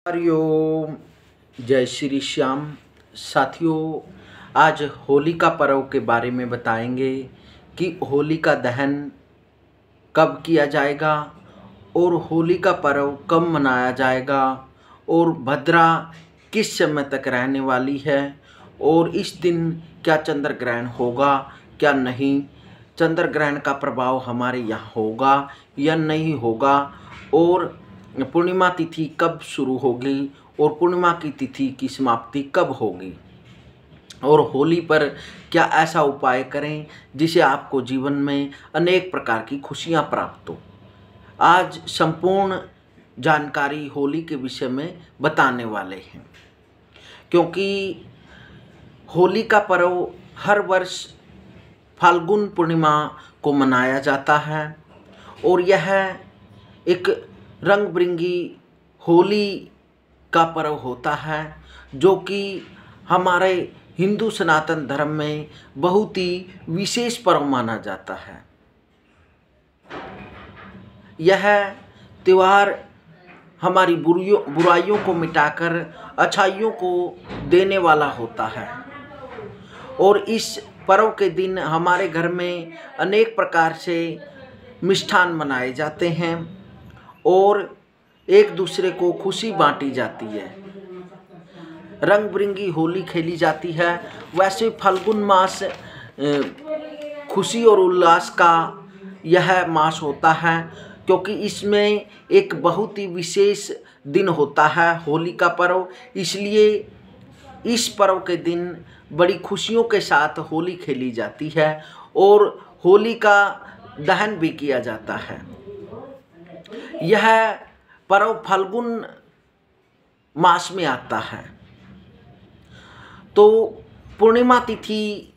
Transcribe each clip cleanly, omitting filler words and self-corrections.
हरिओम। जय श्री श्याम। साथियों, आज होली का पर्व के बारे में बताएंगे कि होली का दहन कब किया जाएगा और होली का पर्व कब मनाया जाएगा और भद्रा किस समय तक रहने वाली है और इस दिन क्या चंद्र ग्रहण होगा क्या नहीं, चंद्र ग्रहण का प्रभाव हमारे यहाँ होगा या नहीं होगा, और पूर्णिमा तिथि कब शुरू होगी और पूर्णिमा की तिथि की समाप्ति कब होगी, और होली पर क्या ऐसा उपाय करें जिसे आपको जीवन में अनेक प्रकार की खुशियां प्राप्त हो। आज संपूर्ण जानकारी होली के विषय में बताने वाले हैं, क्योंकि होली का पर्व हर वर्ष फाल्गुन पूर्णिमा को मनाया जाता है और यह एक रंग बिरंगी होली का पर्व होता है जो कि हमारे हिंदू सनातन धर्म में बहुत ही विशेष पर्व माना जाता है। यह त्यौहार हमारी बुराइयों को मिटाकर अच्छाइयों को देने वाला होता है और इस पर्व के दिन हमारे घर में अनेक प्रकार से मिष्ठान बनाए जाते हैं और एक दूसरे को खुशी बांटी जाती है, रंग बिरंगी होली खेली जाती है। वैसे फाल्गुन मास खुशी और उल्लास का यह मास होता है, क्योंकि इसमें एक बहुत ही विशेष दिन होता है होली का पर्व। इसलिए इस पर्व के दिन बड़ी खुशियों के साथ होली खेली जाती है और होली का दहन भी किया जाता है। यह पर्व फाल्गुन मास में आता है। तो पूर्णिमा तिथि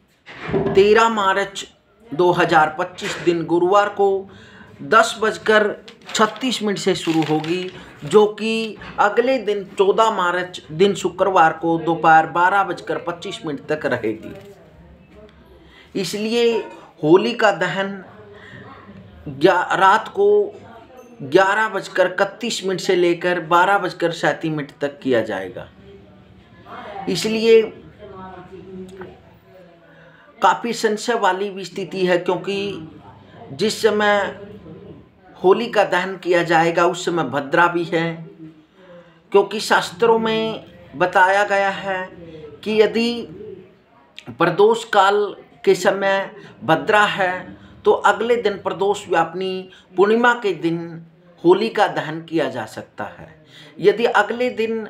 13 मार्च 2025 दिन गुरुवार को 10:36 से शुरू होगी, जो कि अगले दिन 14 मार्च दिन शुक्रवार को दोपहर 12:25 तक रहेगी। इसलिए होली का दहन रात को 11:31 से लेकर 12:37 तक किया जाएगा। इसलिए काफ़ी संशय वाली भी स्थिति है, क्योंकि जिस समय होली का दहन किया जाएगा उस समय भद्रा भी है, क्योंकि शास्त्रों में बताया गया है कि यदि प्रदोष काल के समय भद्रा है तो अगले दिन प्रदोष व्यापिनी पूर्णिमा के दिन होली का दहन किया जा सकता है। यदि अगले दिन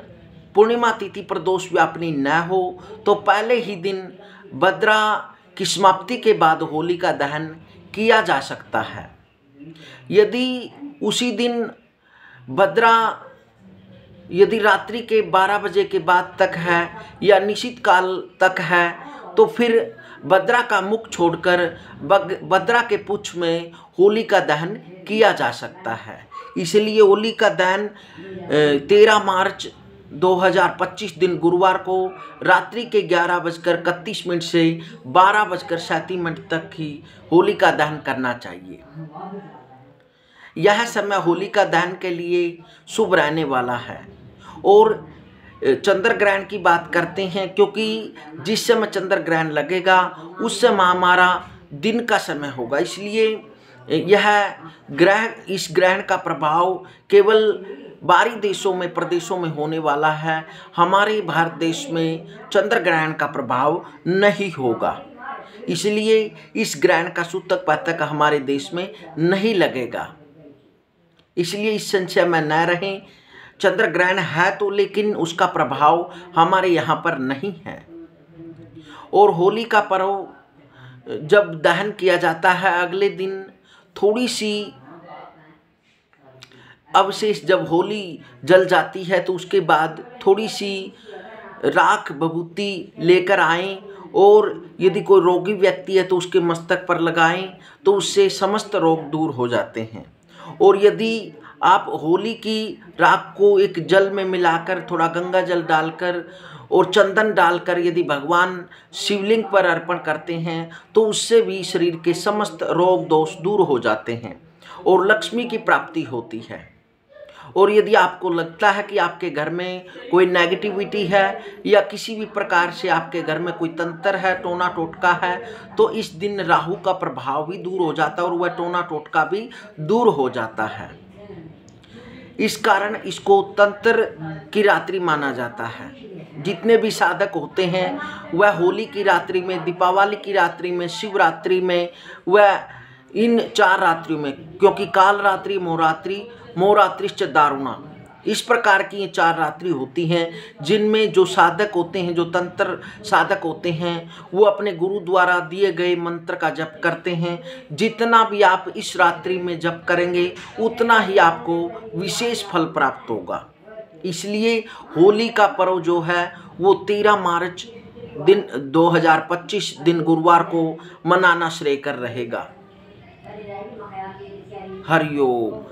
पूर्णिमा तिथि प्रदोष व्यापिनी न हो तो पहले ही दिन भद्रा की समाप्ति के बाद होली का दहन किया जा सकता है। यदि उसी दिन भद्रा यदि रात्रि के 12 बजे के बाद तक है या निश्चित काल तक है तो फिर भद्रा का मुख छोड़कर भद्रा के पुच्छ में होली का दहन किया जा सकता है। इसलिए होली का दहन 13 मार्च 2025 दिन गुरुवार को रात्रि के 11:31 से 12:37 तक ही होली का दहन करना चाहिए। यह समय होली का दहन के लिए शुभ रहने वाला है। और चंद्र ग्रहण की बात करते हैं, क्योंकि जिस समय चंद्र ग्रहण लगेगा उस समय हमारा दिन का समय होगा। इसलिए यह इस ग्रहण का प्रभाव केवल बाहरी देशों में प्रदेशों में होने वाला है। हमारे भारत देश में चंद्र ग्रहण का प्रभाव नहीं होगा, इसलिए इस ग्रहण का सूतक पातक हमारे देश में नहीं लगेगा। इसलिए इस संशय में न रहें। चंद्र ग्रहण है तो, लेकिन उसका प्रभाव हमारे यहाँ पर नहीं है। और होली का पर्व जब दहन किया जाता है अगले दिन थोड़ी सी अवशेष, जब होली जल जाती है तो उसके बाद थोड़ी सी राख भभूति लेकर आएं और यदि कोई रोगी व्यक्ति है तो उसके मस्तक पर लगाएं तो उससे समस्त रोग दूर हो जाते हैं। और यदि आप होली की राख को एक जल में मिलाकर थोड़ा गंगा जल डालकर और चंदन डालकर यदि भगवान शिवलिंग पर अर्पण करते हैं तो उससे भी शरीर के समस्त रोग दोष दूर हो जाते हैं और लक्ष्मी की प्राप्ति होती है। और यदि आपको लगता है कि आपके घर में कोई नेगेटिविटी है या किसी भी प्रकार से आपके घर में कोई तंत्र है, टोना टोटका है, तो इस दिन राहु का प्रभाव भी दूर हो जाता है और वह टोना टोटका भी दूर हो जाता है। इस कारण इसको तंत्र की रात्रि माना जाता है। जितने भी साधक होते हैं वह होली की रात्रि में, दीपावली की रात्रि में, शिवरात्रि में, वह इन 4 रात्रियों में, क्योंकि काल रात्रि, मोरात्रि, मोरात्रिश्च दारुणा, इस प्रकार की ये 4 रात्रि होती हैं जिनमें जो साधक होते हैं, जो तंत्र साधक होते हैं, वो अपने गुरु द्वारा दिए गए मंत्र का जप करते हैं। जितना भी आप इस रात्रि में जप करेंगे उतना ही आपको विशेष फल प्राप्त होगा। इसलिए होली का पर्व जो है वो 13 मार्च दिन 2025 दिन गुरुवार को मनाना श्रेयकर रहेगा। हरिओम।